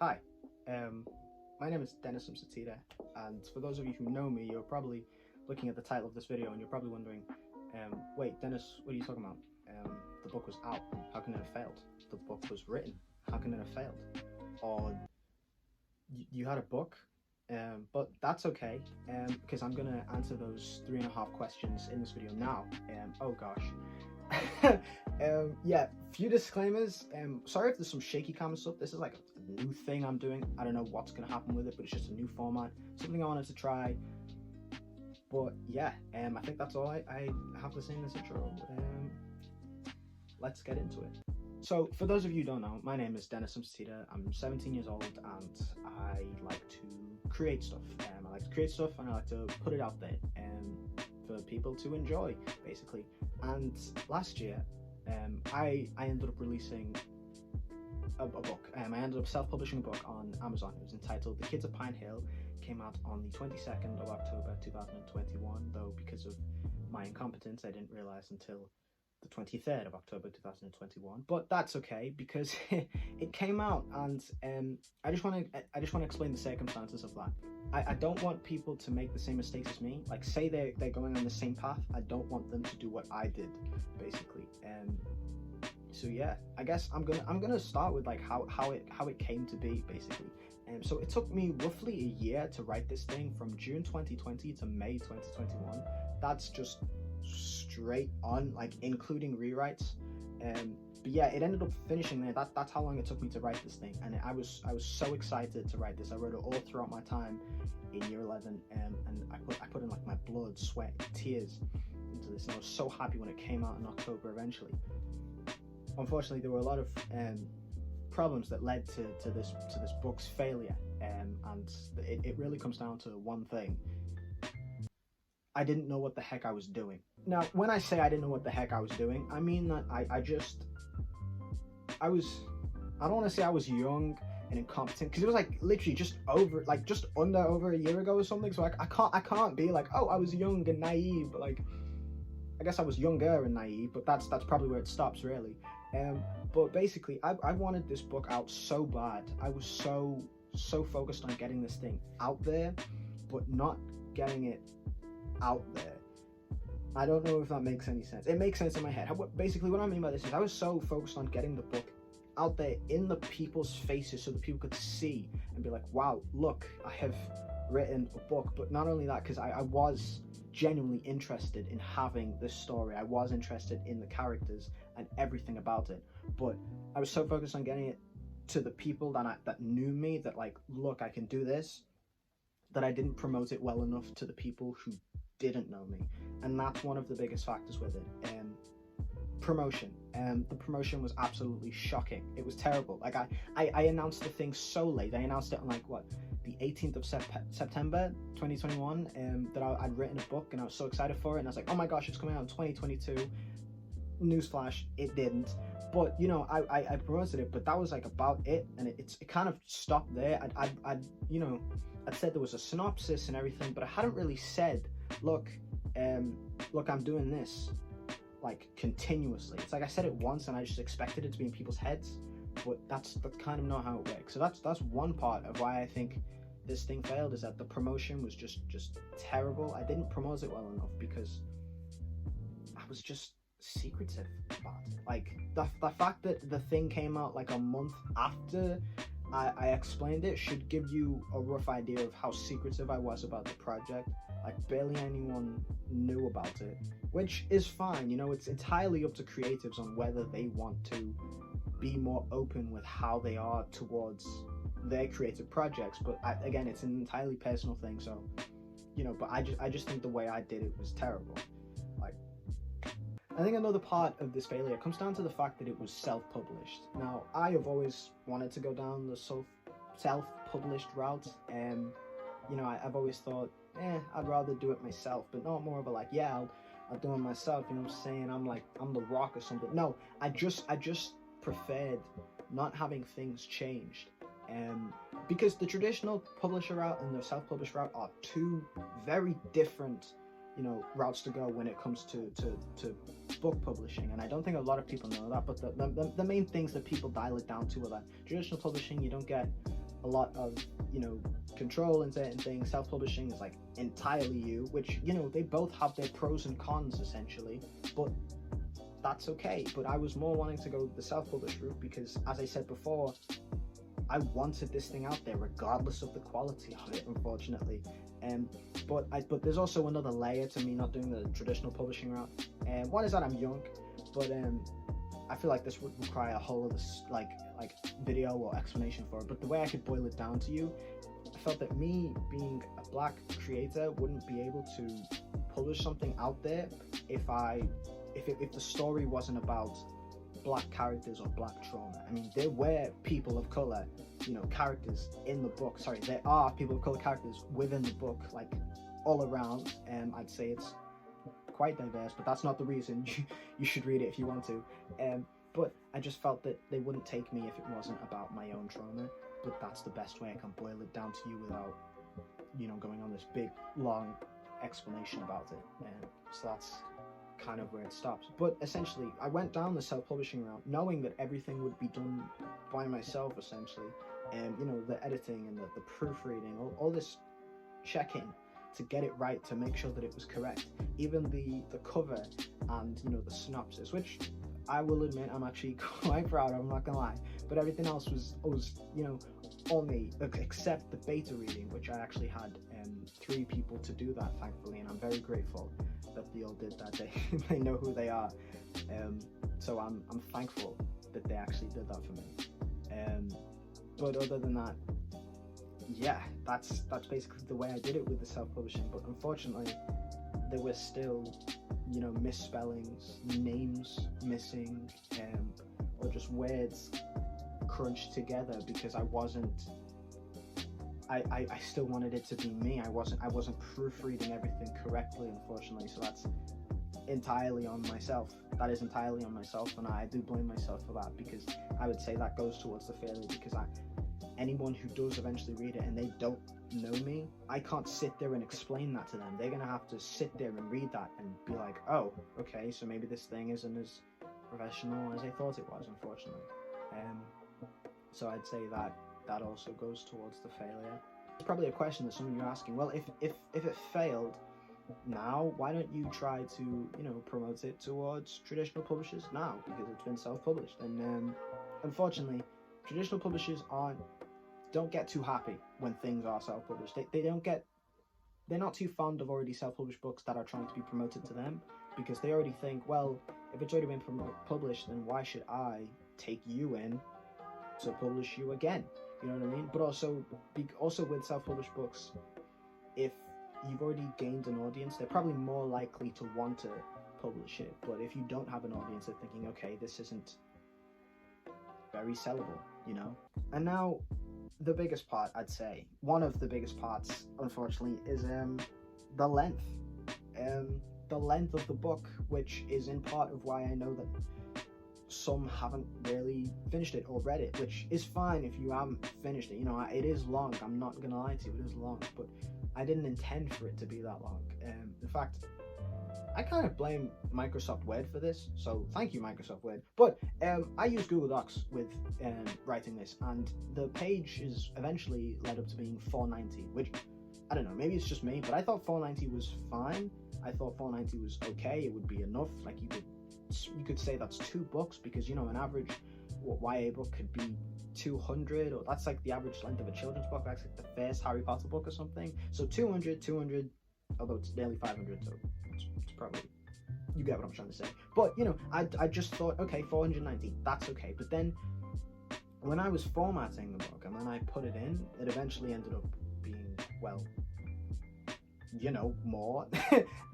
Hi, um, my name is Dennis Umsatida, and for those of you who know me, you're probably looking at the title of this video and you're probably wondering, wait, Dennis, what are you talking about? The book was out, how can it have failed? The book was written, how can it have failed? Or you had a book, but that's okay, because I'm gonna answer those 3.5 questions in this video now. Oh gosh. Yeah, few disclaimers. Sorry if there's some shaky camera stuff. This is like a new thing I'm doing. I don't know what's gonna happen with it, but it's just a new format, something I wanted to try. But yeah, I think that's all I have to say in this intro. Let's get into it. So for those of you who don't know, my name is Dennis Umsatida. I'm 17 years old and I like to create stuff. I like to create stuff and I like to put it out there for people to enjoy, basically. And last year, I ended up releasing a book. I ended up self-publishing a book on Amazon. It was entitled The Kids of Pine Hill. Came out on the 22nd of October 2021, though because of my incompetence, I didn't realize until the 23rd of October 2021, but that's okay because it came out, and I just want to explain the circumstances of that. I don't want people to make the same mistakes as me. Like, say they're going on the same path, I don't want them to do what I did, basically. So yeah, I guess I'm gonna start with like how it came to be, basically. So it took me roughly a year to write this thing, from June 2020 to May 2021. That's just straight on, like including rewrites. But yeah, it ended up finishing there. That's how long it took me to write this thing, and I was so excited to write this. I wrote it all throughout my time in year 11, and I put in like my blood, sweat, tears into this, and I was so happy when it came out in October eventually. Unfortunately, there were a lot of problems that led to this book's failure, and it really comes down to one thing. I didn't know what the heck I was doing. Now, when I say I didn't know what the heck I was doing, I mean that I don't want to say I was young and incompetent, because it was like literally just under a year ago or something. So I can't be like, oh, I was young and naive. But like, I guess I was younger and naive, but that's probably where it stops, really. But basically, I wanted this book out so bad. I was so focused on getting this thing out there, but not getting it out there. I don't know if that makes any sense. It makes sense in my head. Basically, what I mean by this is I was so focused on getting the book out there in the people's faces so that people could see and be like, wow, look, I have written a book. But not only that, because I was genuinely interested in having this story. I was interested in the characters and everything about it. But I was so focused on getting it to the people that knew me, that like, look, I can do this, that I didn't promote it well enough to the people who didn't know me. And that's one of the biggest factors with it. Promotion. The promotion was absolutely shocking. It was terrible. Like, I announced the thing so late. I announced it on like the 18th of September 2021, that I'd written a book, and I was so excited for it, and I was like, oh my gosh, it's coming out in 2022. Newsflash, it didn't. But you know, I promoted it, but that was like about it, and it kind of stopped there. I'd said there was a synopsis and everything, but I hadn't really said, look, I'm doing this like continuously. It's like I said it once and I just expected it to be in people's heads, but that's kind of not how it works. So that's one part of why I think this thing failed, is that the promotion was just terrible. I didn't promote it well enough because I was just secretive about it. Like the fact that the thing came out like a month after I explained it should give you a rough idea of how secretive I was about the project. Like, barely anyone knew about it, which is fine. You know, it's entirely up to creatives on whether they want to be more open with how they are towards their creative projects. But again, it's an entirely personal thing. So, you know, but I just think the way I did it was terrible. Like, I think another part of this failure comes down to the fact that it was self-published. Now, I have always wanted to go down the self-published route. You know, I've always thought, I'd rather do it myself, but not more of a like, yeah, I'll do it myself. You know what I'm saying? I'm The Rock or something. No, I just preferred not having things changed. Because the traditional publisher route and the self-published route are two very different, you know, routes to go when it comes to book publishing. And I don't think a lot of people know that, but the main things that people dial it down to are that traditional publishing, you don't get a lot of, you know, control in certain things. Self-publishing is like entirely you, which, you know, they both have their pros and cons essentially, but that's okay. But I was more wanting to go the self-published route because, as I said before, I wanted this thing out there regardless of the quality of it, unfortunately. But there's also another layer to me not doing the traditional publishing route. One is that I'm young, but I feel like this would require a whole other like video or explanation for it. But the way I could boil it down to you, I felt that me being a black creator wouldn't be able to publish something out there if the story wasn't about black characters or black trauma. I mean, there were people of color, you know, characters in the book. Sorry, there are people of color characters within the book, like all around. I'd say it's quite diverse, but that's not the reason you should read it if you want to. But I just felt that they wouldn't take me if it wasn't about my own trauma. But that's the best way I can boil it down to you without, you know, going on this big long explanation about it. So that's kind of where it stops. But essentially, I went down the self-publishing route knowing that everything would be done by myself essentially, and you know, the editing and the proofreading, all this checking to get it right, to make sure that it was correct, even the cover and, you know, the synopsis, which I will admit I'm actually quite proud of, I'm not gonna lie, but everything else was, you know, all me, except the beta reading, which I actually had 3 people to do that, thankfully, and I'm very grateful that they all did that. They know who they are, so I'm thankful that they actually did that for me. But other than that, yeah, that's basically the way I did it with the self-publishing. But unfortunately, there were still, you know, misspellings, names missing, or just words crunched together because I still wanted it to be me. I wasn't proofreading everything correctly, unfortunately. So that's entirely on myself. That is entirely on myself, and I do blame myself for that, because I would say that goes towards the failure, because anyone who does eventually read it and they don't know me, I can't sit there and explain that to them. They're gonna have to sit there and read that and be like, oh, okay, so maybe this thing isn't as professional as I thought it was, unfortunately. So I'd say that also goes towards the failure. It's probably a question that some of you are asking, well, if it failed now, why don't you try to, you know, promote it towards traditional publishers now, because it's been self-published? And unfortunately, traditional publishers don't get too happy when things are self-published. They're not too fond of already self-published books that are trying to be promoted to them, because they already think, well, if it's already been published, then why should I take you in to publish you again? You know what I mean? But also with self-published books, if you've already gained an audience, they're probably more likely to want to publish it. But if you don't have an audience, they're thinking, okay, this isn't very sellable, you know? And now, the biggest part, I'd say, one of the biggest parts, unfortunately, is the length. The length of the book, which is in part of why I know that some haven't really finished it or read it, which is fine if you haven't finished it. You know, it is long, I'm not gonna lie to you, it is long, but I didn't intend for it to be that long. In fact, I kind of blame Microsoft Word for this, so thank you, Microsoft Word. But I use Google Docs with writing this, and the page is eventually led up to being 490, which, I don't know, maybe it's just me, but I thought 490 was fine. I thought 490 was okay, it would be enough. Like, you could say that's 2 books, because, you know, an average YA book could be 200, or that's like the average length of a children's book. That's like the first Harry Potter book or something. So 200, although it's nearly 500, so it's probably, you get what I'm trying to say. But, you know, I just thought, okay, 490, that's okay. But then when I was formatting the book and then I put it in, it eventually ended up being, well, you know, more.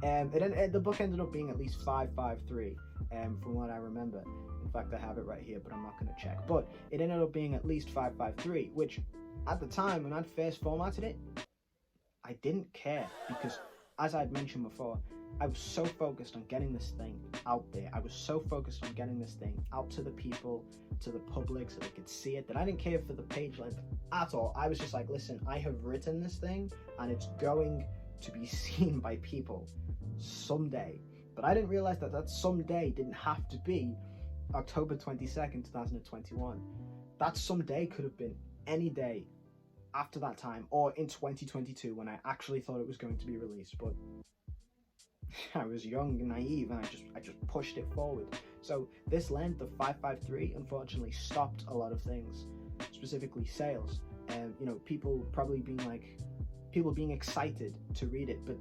The book ended up being at least 553, from what I remember. In fact, I have it right here, but I'm not going to check. But it ended up being at least 553, which at the time when I'd first formatted it, I didn't care, because as I'd mentioned before, I was so focused on getting this thing out there. I was so focused on getting this thing out to the people, to the public, so they could see it, that I didn't care for the page length at all. I was just like, listen, I have written this thing and it's going to be seen by people someday. But I didn't realize that someday didn't have to be October 22nd, 2021. That someday could have been any day after that time, or in 2022 when I actually thought it was going to be released, but I was young and naive, and I just pushed it forward. So this length of 553 unfortunately stopped a lot of things, specifically sales, and people being excited to read it, but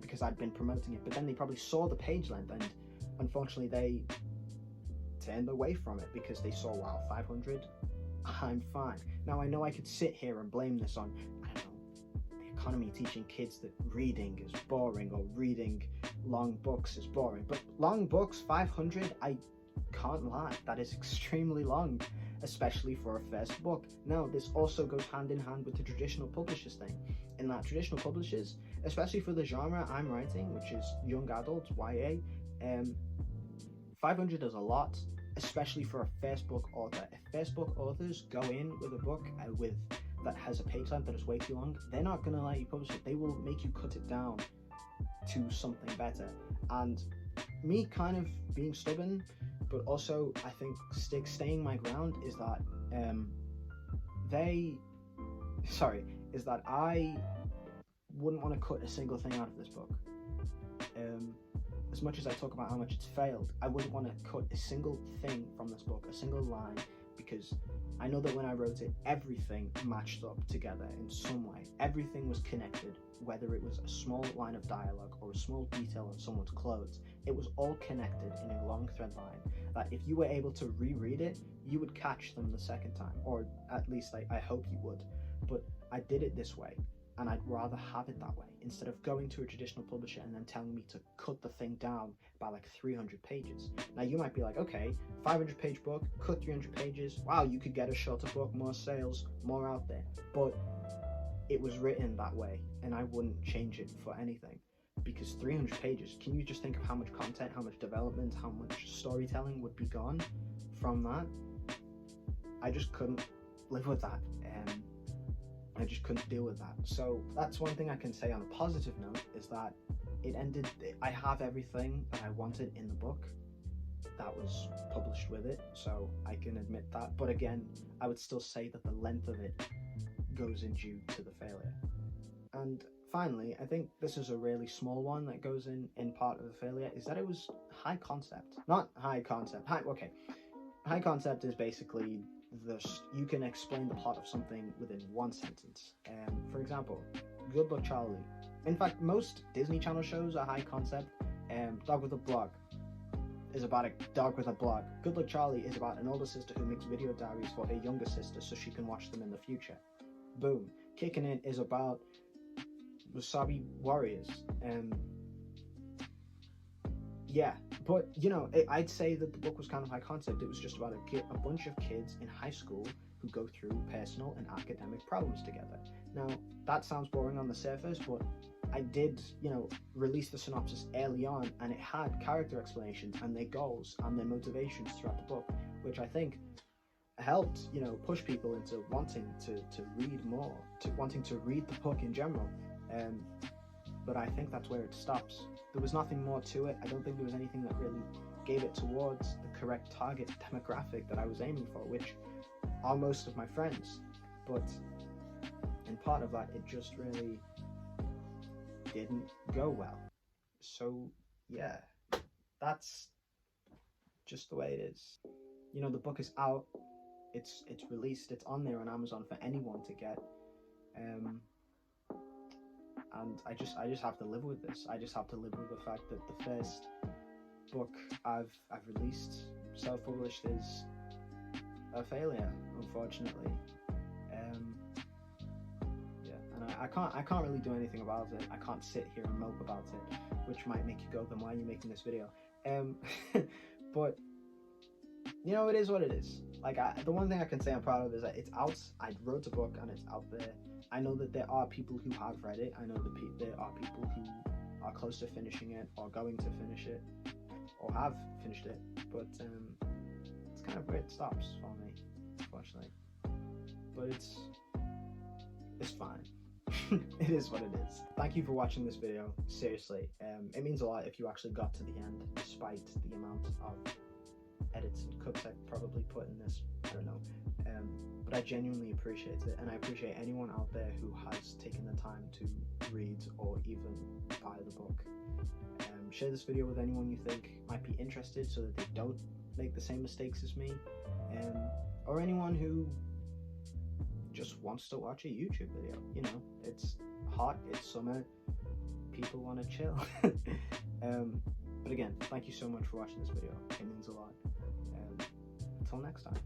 because I'd been promoting it, but then they probably saw the page length, and unfortunately they turned away from it because they saw, wow, 500, I'm fine. Now I know I could sit here and blame this on, I don't know, the economy teaching kids that reading is boring, or reading long books is boring, but long books, 500, I can't lie, that is extremely long, especially for a first book. Now this also goes hand in hand with the traditional publishers thing, in that traditional publishers, especially for the genre I'm writing, which is young adult YA, 500 is a lot, especially for a first book author. If first book authors go in with a book that has a page length that is way too long, they're not going to let you publish it. They will make you cut it down to something better. And me kind of being stubborn, but also I think staying my ground, is that I wouldn't want to cut a single thing out of this book. As much as I talk about how much it's failed, I wouldn't want to cut a single thing from this book, a single line, because I know that when I wrote it, everything matched up together in some way. Everything was connected, whether it was a small line of dialogue or a small detail on someone's clothes. It was all connected in a long thread line that if you were able to reread it, you would catch them the second time, or at least I hope you would. But I did it this way, and I'd rather have it that way instead of going to a traditional publisher and then telling me to cut the thing down by like 300 pages. Now you might be like, okay, 500 page book, cut 300 pages. Wow, you could get a shorter book, more sales, more out there. But it was written that way, and I wouldn't change it for anything, because 300 pages, can you just think of how much content, how much development, how much storytelling would be gone from that? I just couldn't live with that. I just couldn't deal with that. So that's one thing I can say on a positive note, is that it ended, I have everything that I wanted in the book that was published with it, so I can admit that. But again, I would still say that the length of it goes in due to the failure. And finally, I think this is a really small one that goes in part of the failure, is that it was high concept. Not high concept, high concept is basically you can explain the plot of something within one sentence. For example, Good Luck Charlie. In fact, most Disney Channel shows are high concept. Dog with a Blog is about a dog with a blog. Good Luck Charlie is about an older sister who makes video diaries for her younger sister so she can watch them in the future. Boom. Kicking It is about Wasabi Warriors. Yeah, but I'd say that the book was kind of high concept. It was just about a bunch of kids in high school who go through personal and academic problems together. Now, that sounds boring on the surface, but I did, release the synopsis early on, and it had character explanations and their goals and their motivations throughout the book, which I think helped, push people into wanting to read more, to wanting to read the book in general. But I think that's where it stops. There was nothing more to it. I don't think there was anything that really gave it towards the correct target demographic that I was aiming for, which are most of my friends. But in part of that, it just really didn't go well. So yeah, that's just the way it is. The book is out. It's released. It's on there on Amazon for anyone to get. And I just have to live with this. I just have to live with the fact that the first book I've released, self-published, is a failure, unfortunately. And I can't really do anything about it. I can't sit here and mope about it, which might make you go, then why are you making this video? But it is what it is. The one thing I can say I'm proud of is that it's out. I wrote a book and it's out there. I know that there are people who have read it. I know that there are people who are close to finishing it, or going to finish it, or have finished it. But it's kind of where it stops for me, unfortunately. But it's fine. It is what it is. Thank you for watching this video. Seriously, it means a lot if you actually got to the end, despite the amount of edits and cuts I've probably put in this. I don't know. But I genuinely appreciate it, and I appreciate anyone out there who has taken the time to read or even buy the book. Share this video with anyone you think might be interested so that they don't make the same mistakes as me, or anyone who just wants to watch a YouTube video. You know, it's hot, it's summer, people want to chill. But again, thank you so much for watching this video. It means a lot. Until next time.